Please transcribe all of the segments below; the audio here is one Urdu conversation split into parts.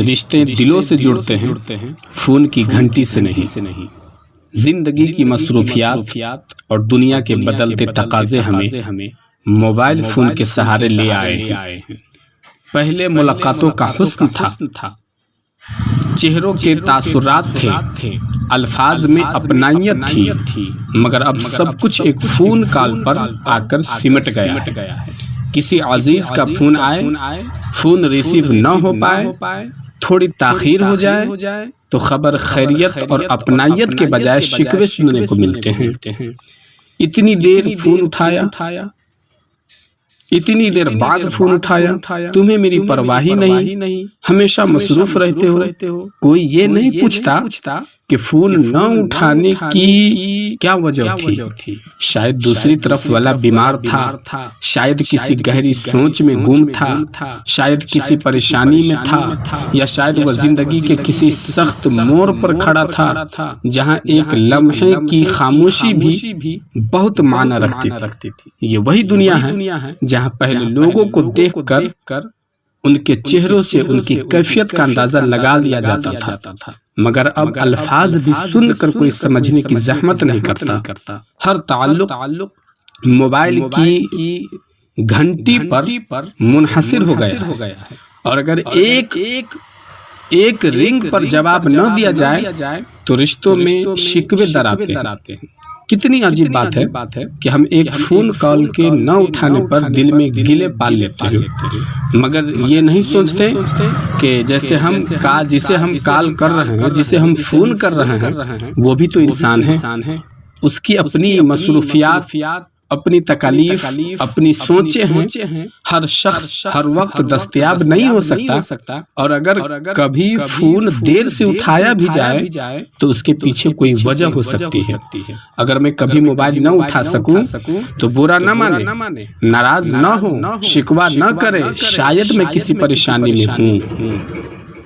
رشتے دلوں سے جڑتے ہیں، فون کی گھنٹی سے نہیں۔ زندگی کی مصروفیات اور دنیا کے بدلتے تقاضے ہمیں موبائل فون کے سہارے لے آئے ہیں۔ پہلے ملاقاتوں کا حسن تھا، چہروں کے تاثرات تھے، الفاظ میں اپنائیت تھی، مگر اب سب کچھ ایک فون کال پر آ کر سمٹ گیا ہے۔ کسی عزیز کا فون آئے، فون ریسیو نہ ہو پائے، تھوڑی تاخیر ہو جائے تو خبر خیریت اور اپنائیت کے بجائے شکوے سننے کو ملتے ہیں۔ اتنی دیر فون اٹھایا، اتنی دیر بعد فون اٹھایا، تمہیں میری پرواہ ہی نہیں، ہمیشہ مصروف رہتے ہو۔ کوئی یہ نہیں پوچھتا کہ فون نہ اٹھانے کی کیا وجہ تھی۔ شاید دوسری طرف والا بیمار تھا، شاید کسی گہری سوچ میں گم تھا، شاید کسی پریشانی میں تھا، یا شاید وہ زندگی کے کسی سخت موڑ پر کھڑا تھا جہاں ایک لمحے کی خاموشی بھی بہت معنی رکھتی تھی۔ یہ وہی دنیا ہے جہاں پہلے لوگوں کو دیکھ کر ان کے چہروں سے ان کی کیفیت کا اندازہ لگا لیا جاتا تھا، مگر اب الفاظ بھی سن کر کوئی سمجھنے کی زحمت نہیں کرتا۔ ہر تعلق موبائل کی گھنٹی پر منحصر ہو گیا ہے، اور اگر ایک رنگ پر جواب نہ دیا جائے تو رشتوں میں شکوے دراتے ہیں۔ کتنی عجیب بات ہے کہ ہم ایک فون کال کے نہ اٹھانے پر دل میں گلے پال لیتے ہیں، مگر یہ نہیں سوچتے کہ جسے ہم کال کر رہے ہیں، جسے ہم فون کر رہے ہیں، وہ بھی تو انسان ہے۔ اس کی اپنی مصروفیات، اپنی تکالیف، اپنی سوچیں ہیں۔ ہر شخص ہر وقت دستیاب نہیں ہو سکتا، اور اگر کبھی فون دیر سے اٹھایا بھی جائے تو اس کے پیچھے کوئی وجہ ہو سکتی ہے۔ اگر میں کبھی موبائل نہ اٹھا سکوں تو برا نہ مانے، ناراض نہ ہو، شکوہ نہ کرے، شاید میں کسی پریشانی میں ہوں،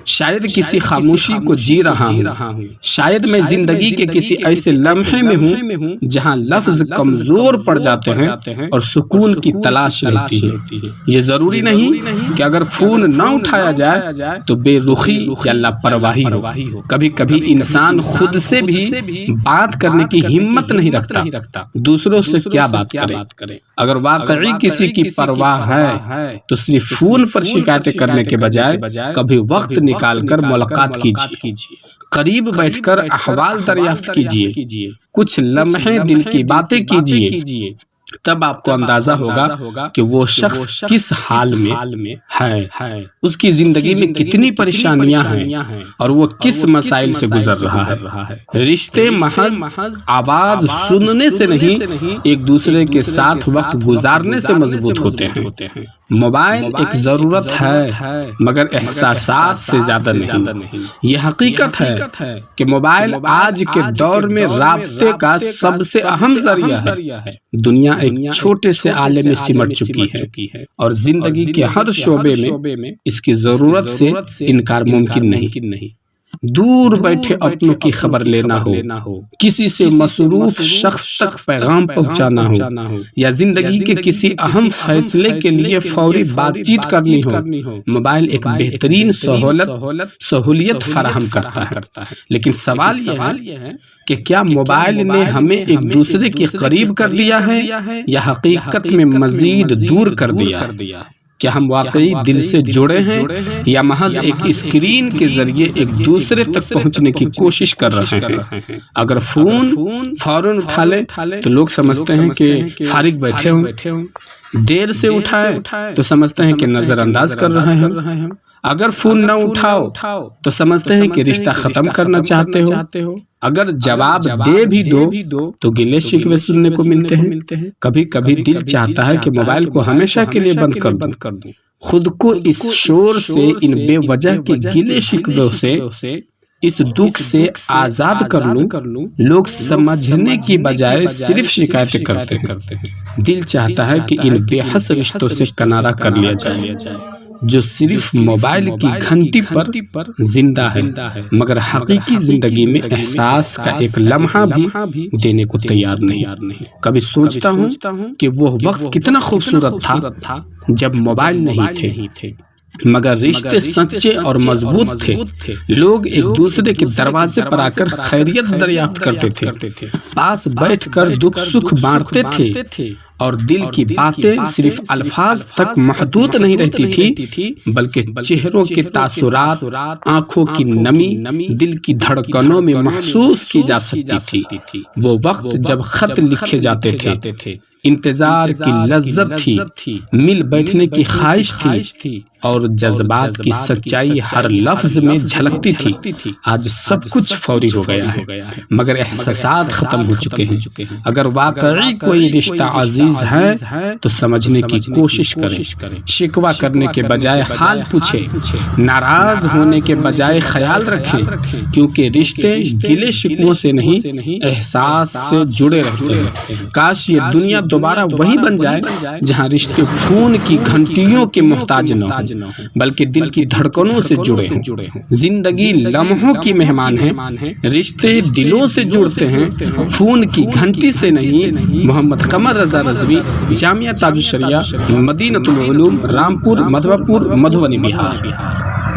شاید کسی خاموشی کو جی رہا ہوں، شاید میں زندگی کے کسی ایسے لمحے میں ہوں جہاں لفظ کمزور پڑ جاتے ہیں اور سکون کی تلاش رہتی ہے۔ یہ ضروری نہیں کہ اگر فون نہ اٹھایا جائے تو بے رخی یا لاپرواہی ہو۔ کبھی کبھی انسان خود سے بھی بات کرنے کی ہمت نہیں رکھتا، دوسروں سے کیا بات کرے۔ اگر واقعی کسی کی پرواہ ہے تو صرف فون پر شکایتیں کرنے کے بجائے کبھی وقت نکال کر ملاقات کیجیے، قریب بیٹھ کر احوال دریافت کیجیے، کچھ لمحے دل کی باتیں کیجیے، تب آپ کو اندازہ ہوگا کہ وہ شخص کس حال میں ہے، اس کی زندگی میں کتنی پریشانیاں ہیں اور وہ کس مسائل سے گزر رہا ہے۔ رشتے محض آواز سننے سے نہیں، ایک دوسرے کے ساتھ وقت گزارنے سے مضبوط ہوتے ہیں۔ موبائل ایک ضرورت ہے مگر احساسات سے زیادہ نہیں۔ یہ حقیقت ہے کہ موبائل آج کے دور میں رابطے کا سب سے اہم ذریعہ ہے۔ دنیا ایک چھوٹے سے عالم میں سمٹ چکی ہے اور زندگی کے ہر شعبے میں اس کی ضرورت سے انکار ممکن نہیں۔ دور بیٹھے اپنوں کی خبر لینا ہو، کسی سے مصروف شخص تک پیغام پہنچانا ہو، یا زندگی کے کسی اہم فیصلے کے لیے فوری بات چیت کرنی ہو، موبائل ایک بہترین سہولیت فراہم کرتا ہے۔ لیکن سوال یہ ہے کہ کیا موبائل نے ہمیں ایک دوسرے کے قریب کر دیا ہے یا حقیقت میں مزید دور کر دیا ہے؟ کیا ہم واقعی دل سے جڑے ہیں یا محض ایک اسکرین کے ذریعے ایک دوسرے تک پہنچنے کی کوشش کر رہے ہیں؟ اگر فون فوراً اٹھا لے تو لوگ سمجھتے ہیں کہ فارغ بیٹھے ہوں، دیر سے اٹھائے تو سمجھتے ہیں کہ نظر انداز کر رہے ہیں، اگر فون نہ اٹھاؤ تو سمجھتے ہیں کہ رشتہ ختم کرنا چاہتے ہو، اگر جواب دے بھی دو تو گلے شکوے سننے کو ملتے ہیں۔ کبھی کبھی دل چاہتا ہے کہ موبائل کو ہمیشہ کے لیے بند کر دوں، خود کو اس شور سے، ان بے وجہ کے گلے شکووں سے، اس دکھ سے آزاد کر لوں۔ لوگ سمجھنے کی بجائے صرف شکایتیں کرتے ہیں۔ دل چاہتا ہے کہ ان بے حس رشتوں سے کنارہ کر لیا جائے جو صرف موبائل کی گھنٹی پر زندہ ہے، مگر حقیقی زندگی میں احساس کا ایک لمحہ بھی دینے کو تیار نہیں۔ کبھی سوچتا ہوں کہ وہ وقت کتنا خوبصورت تھا جب موبائل نہیں تھے، مگر رشتے سچے اور مضبوط تھے۔ لوگ ایک دوسرے کے دروازے پر آ کر خیریت دریافت کرتے تھے، پاس بیٹھ کر دکھ سکھ بانٹتے تھے، اور دل کی باتیں صرف الفاظ تک محدود نہیں رہتی تھی بلکہ چہروں کے تاثرات، آنکھوں کی نمی، دل کی دھڑکنوں میں محسوس کی جا سکتی تھی۔ وہ وقت جب خط لکھے جاتے تھے، انتظار کی لذت تھی، مل بیٹھنے کی خواہش تھی، اور جذبات کی سچائی ہر لفظ میں جھلکتی تھی۔ آج سب کچھ فوری ہو گیا ہے، مگر احساسات ختم ہو چکے ہیں۔ اگر واقعی کوئی رشتہ عزیز ہے تو سمجھنے کی کوشش کریں، شکوہ کرنے کے بجائے حال پوچھیں، ناراض ہونے کے بجائے خیال رکھیں، کیونکہ رشتے گلے شکووں سے نہیں، احساس سے جڑے رہتے ہیں۔ کاش یہ دنیا دوبارہ وہی بن جائے جہاں رشتے خون کی گھنٹیوں کے محتاج نہ ہوں بلکہ دل کی دھڑکنوں سے جڑے ہوں۔ زندگی لمحوں کی مہمان ہے، رشتے دلوں سے جڑتے ہیں، خون کی گھنٹی سے نہیں۔ محمد قمر رضا رضوی، جامعہ تاج الشریعہ، مدینۃ العلوم، رامپور، مدھوا پور، مدھوبنی، بہار۔